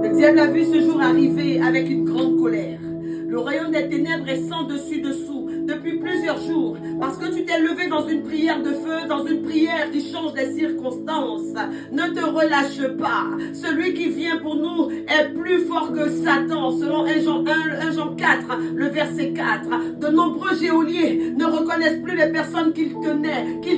Le diable a vu ce jour arriver avec une grande colère. Le royaume des ténèbres est sans dessus-dessous depuis plusieurs jours parce que tu t'es levé dans une prière de feu, dans une prière qui change les circonstances. Ne te relâche pas. Celui qui vient pour nous est plus fort que Satan. Selon 1 Jean 4, le verset 4. De nombreux geôliers ne reconnaissent plus les personnes qu'ils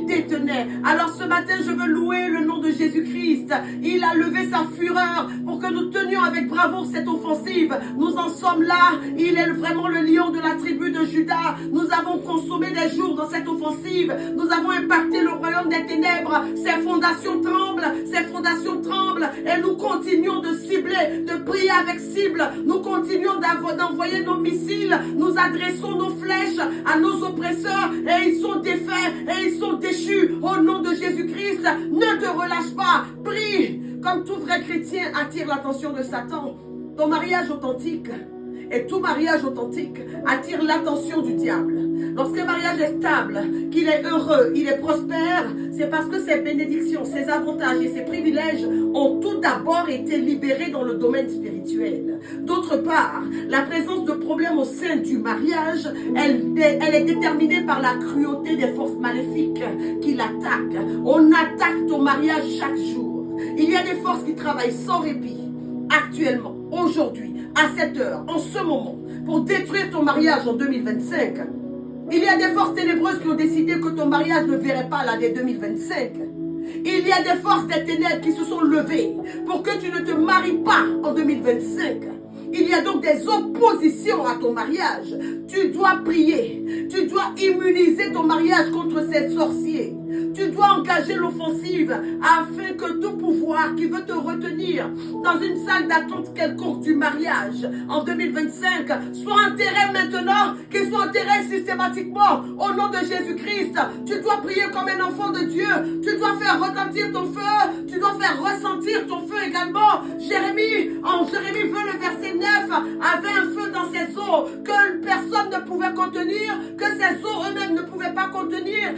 détenaient. Alors ce matin, je veux louer le nom de Jésus-Christ. Il a levé sa fureur pour que nous tenions avec bravoure cette offensive. Nous en sommes là. Il est vraiment le lion de la tribu de Juda. Nous avons consommé des jours dans cette offensive. Nous avons impacté le royaume des ténèbres. Ses fondations tremblent. Et nous continuons de cibler, de prier avec cible. Nous continuons d'envoyer nos missiles. Nous adressons nos flèches à nos oppresseurs. Et ils sont défaits et ils sont déchus. Au nom de Jésus-Christ, ne te relâche pas. Prie. Comme tout vrai chrétien attire l'attention de Satan. Ton mariage authentique et tout mariage authentique attire l'attention du diable. Lorsqu'un mariage est stable, qu'il est heureux, il est prospère, c'est parce que ses bénédictions, ses avantages et ses privilèges ont tout d'abord été libérés dans le domaine spirituel. D'autre part, la présence de problèmes au sein du mariage, elle est déterminée par la cruauté des forces maléfiques qui l'attaquent. On attaque ton mariage chaque jour. Il y a des forces qui travaillent sans répit, actuellement, aujourd'hui, à cette heure, en ce moment, pour détruire ton mariage en 2025. Il y a des forces ténébreuses qui ont décidé que ton mariage ne verrait pas l'année 2025. Il y a des forces des ténèbres qui se sont levées pour que tu ne te maries pas en 2025. Il y a donc des oppositions à ton mariage. Tu dois prier. Tu dois immuniser ton mariage contre ces sorciers. Tu dois engager l'offensive afin que tout pouvoir qui veut te retenir dans une salle d'attente quelconque du mariage en 2025 soit enterré maintenant, qu'il soit enterré systématiquement au nom de Jésus-Christ. Tu dois prier comme un enfant de Dieu. Tu dois faire retentir ton feu. Tu dois faire ressentir ton feu également. En Jérémie 20, le verset 9, avait un feu dans ses eaux que personne ne pouvait contenir, que ses eaux eux-mêmes ne pouvaient pas contenir.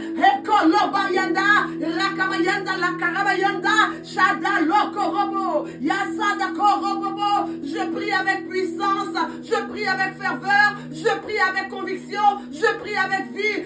Je prie avec puissance, je prie avec ferveur, je prie avec conviction, je prie avec vie.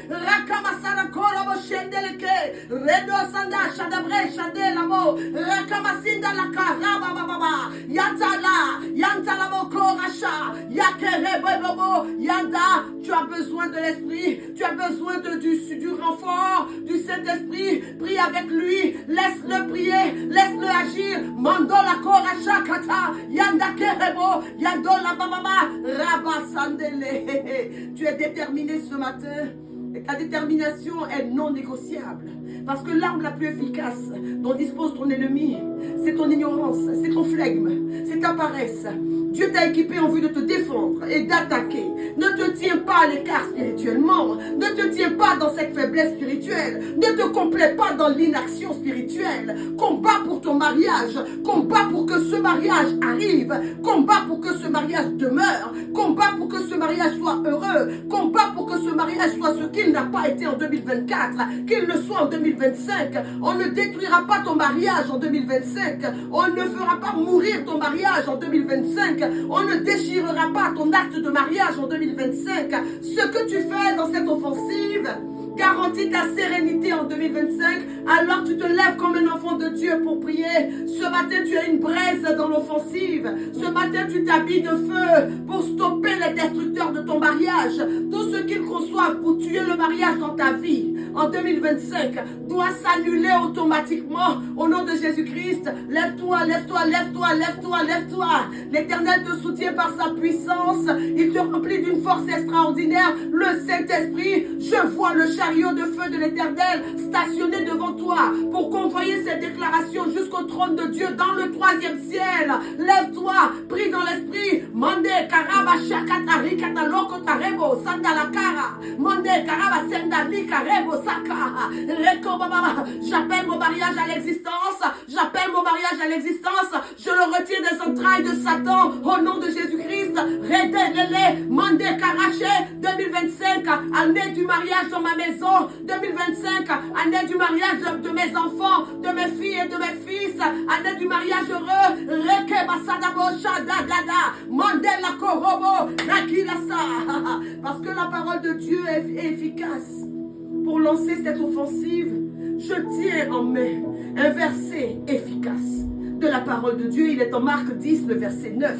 Tu as besoin de l'esprit, tu as besoin du renfort du Saint-Esprit. Prie avec lui, laisse-le prier, laisse-le agir. Mandola Korasha Kata, Yanda Kerebo, Yandola Bababa, Rabasandele. Tu es déterminé ce matin. Et ta détermination est non négociable. Parce que l'arme la plus efficace dont dispose ton ennemi, c'est ton ignorance, c'est ton flegme, c'est ta paresse. Dieu t'a équipé en vue de te défendre et d'attaquer. Ne te tiens pas à l'écart spirituellement. Ne te tiens pas dans cette faiblesse spirituelle. Ne te complais pas dans l'inaction spirituelle. Combat pour ton mariage. Combat pour que ce mariage arrive. Combat pour que ce mariage demeure. Combat pour que ce mariage soit heureux. Combat pour que ce mariage soit ce qu'il n'a pas été en 2024. Qu'il le soit en 2025. On ne détruira pas ton mariage en 2025. On ne fera pas mourir ton mariage en 2025. On ne déchirera pas ton acte de mariage en 2025. Ce que tu fais dans cette offensive garantit ta sérénité en 2025. Alors tu te lèves comme un enfant de Dieu pour prier. Ce matin, tu as une braise dans l'offensive. Ce matin, tu t'habilles de feu pour stopper les destructeurs de ton mariage. Tout ce qu'ils conçoivent pour tuer le mariage dans ta vie en 2025 doit s'annuler automatiquement au nom de Jésus-Christ. Lève-toi, lève-toi, lève-toi, lève-toi, lève-toi. L'Éternel te soutient par sa puissance. Il te remplit d'une force extraordinaire. Le Saint-Esprit, je vois le chariot de feu de l'Éternel stationné devant toi pour convoyer ces déclarations jusqu'au trône de Dieu dans le 3e ciel. Lève-toi, prie dans l'esprit. Mande karaba shakatari kataloko tarebo sandalakara. Mande karaba sendali karebo saka. Reko baba. J'appelle mon mariage à l'existence. J'appelle mon mariage à l'existence. Je le retire des entrailles de Satan au nom de Jésus-Christ. Redelele mande karaché 2025 année du mariage dans ma maison. 2025 année du mariage de mes enfants, de mes filles et de mes fils. Année du mariage heureux. Reke basadabo Mandela Korobo, Nakilasa. Parce que la parole de Dieu est efficace. Pour lancer cette offensive, je tiens en main un verset efficace de la parole de Dieu. Il est en Marc 10, le verset 9.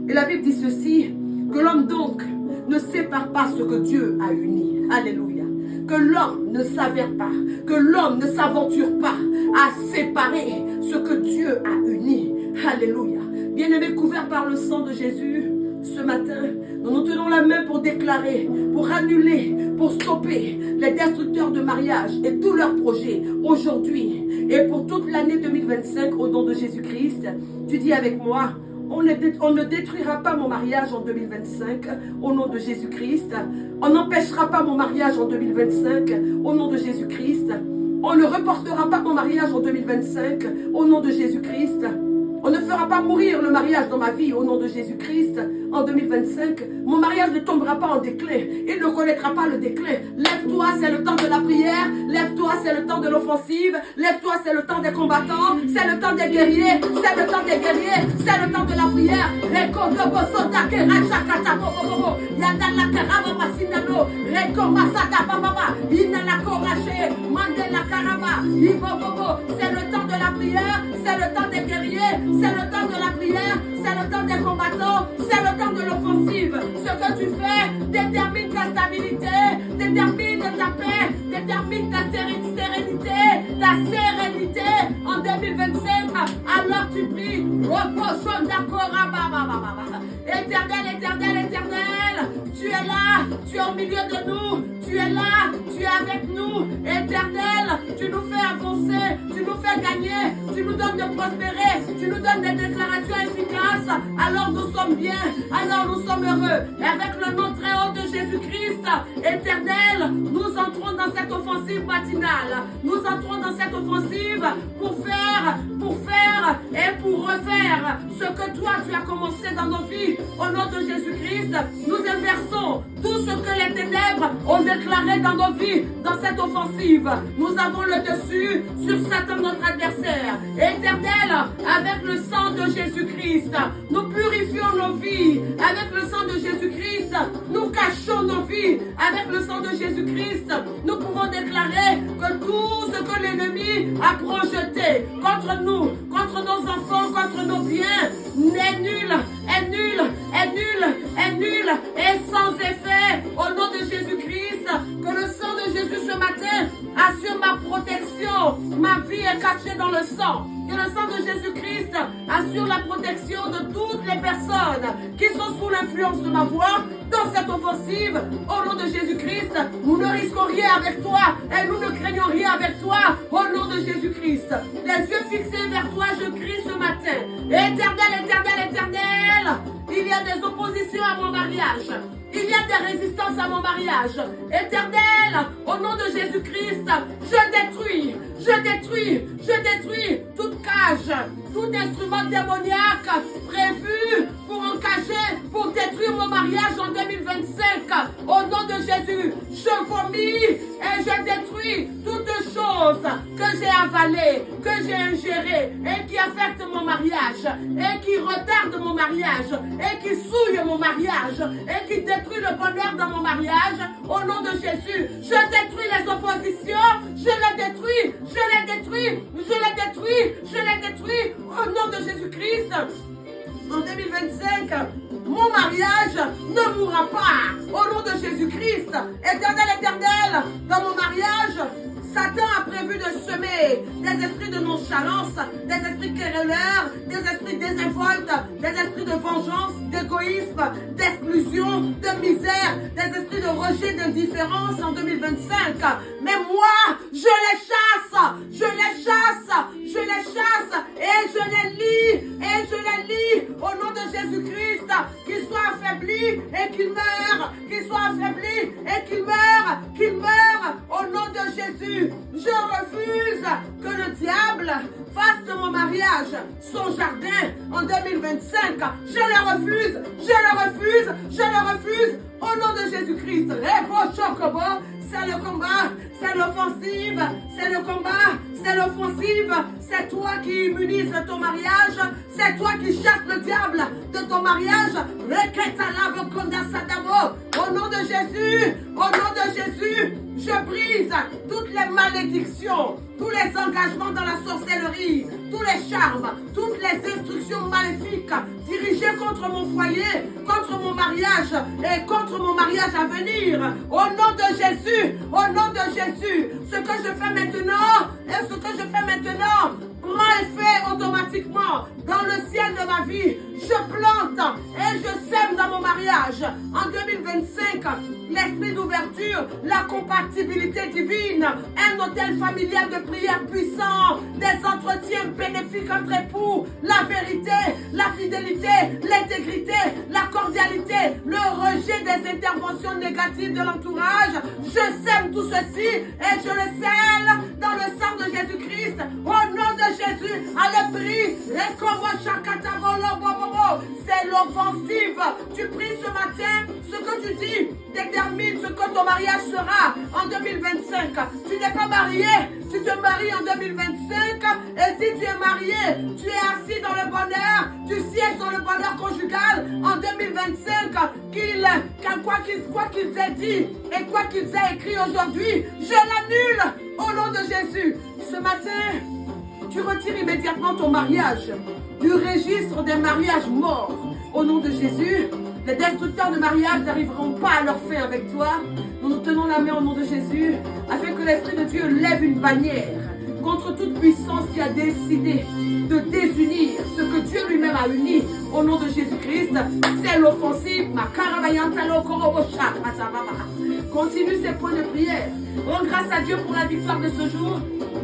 Et la Bible dit ceci, que l'homme donc ne sépare pas ce que Dieu a uni. Alléluia. Que l'homme ne s'avère pas, que l'homme ne s'aventure pas à séparer ce que Dieu a uni. Alléluia. Bien-aimés, couverts par le sang de Jésus, ce matin, nous nous tenons la main pour déclarer, pour annuler, pour stopper les destructeurs de mariage et tous leurs projets aujourd'hui et pour toute l'année 2025 au nom de Jésus-Christ. Tu dis avec moi, on ne détruira pas mon mariage en 2025 au nom de Jésus-Christ. On n'empêchera pas mon mariage en 2025 au nom de Jésus-Christ. On ne reportera pas mon mariage en 2025 au nom de Jésus-Christ. On ne fera pas mourir le mariage dans ma vie au nom de Jésus-Christ en 2025. Mon mariage ne tombera pas en déclin. Il ne connaîtra pas le déclin. Lève-toi, c'est le temps de la prière. Lève-toi, c'est le temps de l'offensive. Lève-toi, c'est le temps des combattants. C'est le temps des guerriers. C'est le temps des guerriers. C'est le temps de la prière. C'est le temps de la prière. C'est le temps des guerriers. C'est le temps de la prière, c'est le temps des combattants, c'est le temps de l'offensive. Ce que tu fais détermine ta stabilité, détermine ta paix, détermine ta sérénité, ta sérénité en 2025. Alors tu pries, repose d'accord. Éternel, éternel, éternel, tu es là, tu es au milieu de nous, tu es là, tu es avec nous. Éternel, tu nous fais avancer, tu nous fais gagner, tu nous donnes de prospérer, tu nous donnes des déclarations efficaces. Alors nous sommes bien, alors nous sommes heureux. Et avec le nom très haut de Jésus-Christ, éternel, nous entrons dans cette offensive matinale. Nous entrons dans cette offensive pour faire et pour refaire ce que toi tu as commencé dans nos vies. Au nom de Jésus-Christ, nous inversons tout ce que les ténèbres ont déclaré dans nos vies, dans cette offensive. Nous avons le dessus sur Satan, notre adversaire. Éternel, avec le sang de Jésus-Christ, nous purifions nos vies. Avec le sang de Jésus-Christ, nous cachons nos vies. Avec le sang de Jésus-Christ, nous pouvons déclarer que tout ce que l'ennemi a projeté contre nous, contre nos enfants, contre nos biens, est nul, est nul, est nul, est nul, et sans effet. Au nom de Jésus-Christ, que le sang de Jésus ce matin assure ma protection. Ma vie est cachée dans le sang. Que le sang de Jésus-Christ assure la protection de toutes les personnes qui sont sous l'influence de ma voix dans cette offensive. Au nom de Jésus-Christ, nous ne risquons rien avec toi et nous ne craignons rien avec toi. Au nom de Jésus-Christ, les yeux fixés vers toi, je crie ce matin. Éternel, éternel, éternel, il y a des oppositions à mon mariage. Il y a des résistances à mon mariage. Éternel, au nom de Jésus-Christ, je détruis toute cage, tout instrument démoniaque prévu pour encager, pour détruire mon mariage en 2025. Au nom de Jésus, je vomis et je détruis toutes choses que j'ai avalées, que j'ai ingérées et qui affectent mon mariage et qui retardent mon mariage et qui souillent mon mariage et qui détruisent le bonheur dans mon mariage. Au nom de Jésus, je détruis les oppositions, je les détruis, je les détruis, je les détruis, je les détruis. Au nom de Jésus-Christ, en 2025, mon mariage ne mourra pas. Au nom de Jésus-Christ, éternel, éternel, dans mon mariage, Satan a prévu de semer des esprits de nonchalance, des esprits querelleurs, des esprits désinvoltes, des esprits de vengeance, d'égoïsme, d'exclusion, de misère, des esprits de rejet, d'indifférence en 2025. Mais moi, je les chasse, je les chasse, je les chasse et je les lis au nom de Jésus-Christ, qu'ils soient affaiblis et qu'ils meurent, qu'ils soient affaiblis et qu'ils meurent au nom de Jésus. Je refuse que le diable fasse de mon mariage son jardin en 2025. Je le refuse, je le refuse, je le refuse au nom de Jésus-Christ. c'est le combat, c'est l'offensive, c'est le combat, c'est l'offensive. C'est toi qui immunise ton mariage, c'est toi qui chasse le diable de ton mariage. Au nom de Jésus, au nom de Jésus, je brise toutes les malédictions, tous les engagements dans la sorcellerie, tous les charmes, toutes les instructions maléfiques dirigées contre mon foyer, contre mon mariage et contre mon mariage à venir. Au nom de Jésus, au nom de Jésus, ce que je fais maintenant et ce que je fais maintenant prend effet automatiquement dans le ciel de ma vie. Je plante et je sème dans mon mariage. En 2025, l'esprit d'ouverture, la compatibilité divine, un hôtel familial de prière puissant, des entretiens bénéfiques entre époux, la vérité, la fidélité, l'intégrité, la cordialité, le rejet des interventions négatives de l'entourage. Je sème tout ceci et je le scelle dans le sang de Jésus-Christ. Au nom de Jésus, allez prie. C'est l'offensive. Tu pries ce matin, ce que tu dis détermine ce que ton mariage sera en 2025. Tu n'es pas marié, tu te maries en 2025. Et si tu es marié, tu es assis dans le bonheur, tu sièges dans le bonheur conjugal en 2025. Quoi qu'ils aient dit et quoi qu'ils aient écrit aujourd'hui, je l'annule au nom de Jésus. Ce matin, tu retires immédiatement ton mariage du registre des mariages morts. Au nom de Jésus, les destructeurs de mariage n'arriveront pas à leur fin avec toi. Nous nous tenons la main au nom de Jésus, afin que l'Esprit de Dieu lève une bannière contre toute puissance qui a décidé de désunir ce que Dieu lui-même a uni. Au nom de Jésus-Christ, c'est l'offensive. Continue ces points de prière. Rends grâce à Dieu pour la victoire de ce jour.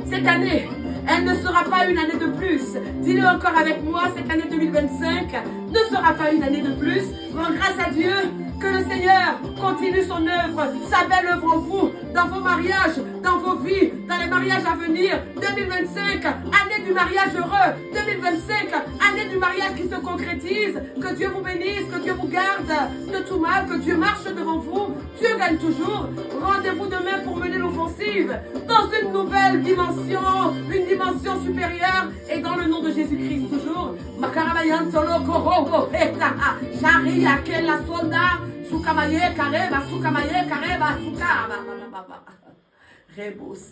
Cette année, elle ne sera pas une année de plus. Dis-le encore avec moi, cette année 2025 ne sera pas une année de plus. Rends grâce à Dieu que le Seigneur continue son œuvre, sa belle œuvre en vous, dans vos mariages, dans vos vies, dans les mariages à venir. 2025, année du mariage heureux. 2025, année du mariage qui se concrétise. Que Dieu vous bénisse, que Dieu vous garde de tout mal, que Dieu marche devant vous. Dieu gagne toujours. Rendez-vous demain pour mener l'offensive dans une nouvelle dimension, une dimension supérieure. Et dans le nom de Jésus-Christ toujours. Sukamaye kareba, sukamaye kareba, sukaba. Rebos.